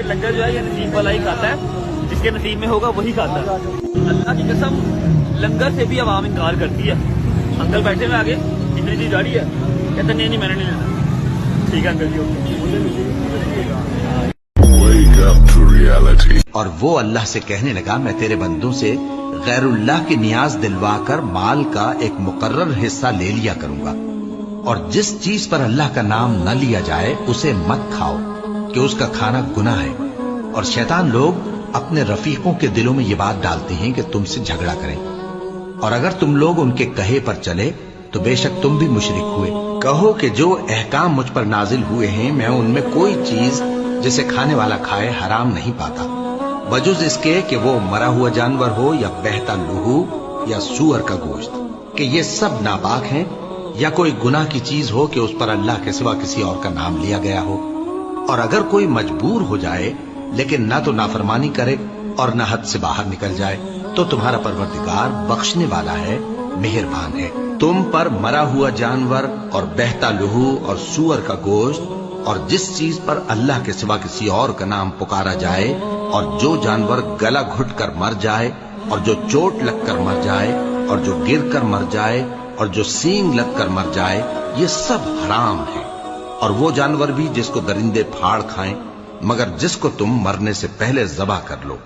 लंगर जो है ये नसीब वाला ही खाता है, जिसके नसीब में होगा वही खाता है। अल्लाह की कसम लंगर से भी आवाम इनकार करती है। अंकल बैठे में आगे, इतनी चीज गाड़ी है, कहते नहीं मैंने नहीं लेना। ठीक है अंकल जी। और वो अल्लाह से कहने लगा, मैं तेरे बंदों से गैरुल्लाह की नियाज दिलवाकर माल का एक मुकर्रर हिस्सा ले लिया करूंगा, और जिस चीज पर अल्लाह का नाम न लिया जाए उसे मत खाओ कि उसका खाना गुनाह है। और शैतान लोग अपने रफीकों के दिलों में ये बात डालते हैं कि तुमसे झगड़ा करें, और अगर तुम लोग उनके कहे पर चले तो बेशक तुम भी मुशरिक हुए। कहो कि जो अहकाम मुझ पर नाजिल हुए हैं मैं उनमें कोई चीज जिसे खाने वाला खाए हराम नहीं पाता, बजुज इसके कि वो मरा हुआ जानवर हो या बहता लहू या सूअर का गोश्त, कि ये सब नापाक हैं, या कोई गुनाह की चीज हो कि उस पर अल्लाह के सिवा किसी और का नाम लिया गया हो। और अगर कोई मजबूर हो जाए लेकिन ना तो नाफरमानी करे और ना हद से बाहर निकल जाए, तो तुम्हारा परवरदिगार बख्शने वाला है, मेहरबान है। तुम पर मरा हुआ जानवर और बहता लहू और सूअर का गोश्त और जिस चीज पर अल्लाह के सिवा किसी और का नाम पुकारा जाए, और जो जानवर गला घुट कर मर जाए, और जो चोट लगकर मर जाए, और जो गिर कर मर जाए, और जो सींग लग कर मर जाए, ये सब हराम है। और वो जानवर भी जिसको दरिंदे फाड़ खाएं, मगर जिसको तुम मरने से पहले ज़बह कर लो।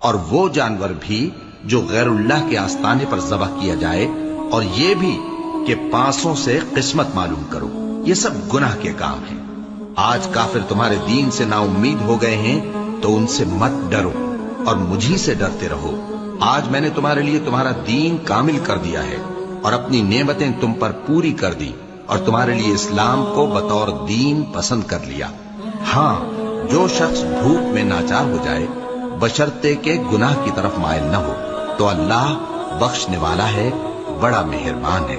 और वो जानवर भी जो गैरुल्लाह के आस्ताने पर ज़बह किया जाए, और ये भी कि पांसों से किस्मत मालूम करो, ये सब गुनाह के काम हैं। आज काफिर तुम्हारे दीन से नाउम्मीद हो गए हैं, तो उनसे मत डरो और मुझी से डरते रहो। आज मैंने तुम्हारे लिए तुम्हारा दीन कामिल कर दिया है और अपनी नेमतें तुम पर पूरी कर दी, और तुम्हारे लिए इस्लाम को बतौर दीन पसंद कर लिया। हाँ, जो शख्स भूख में नाचार हो जाए बशर्ते के गुनाह की तरफ माइल न हो, तो अल्लाह बख्शने वाला है, बड़ा मेहरबान है।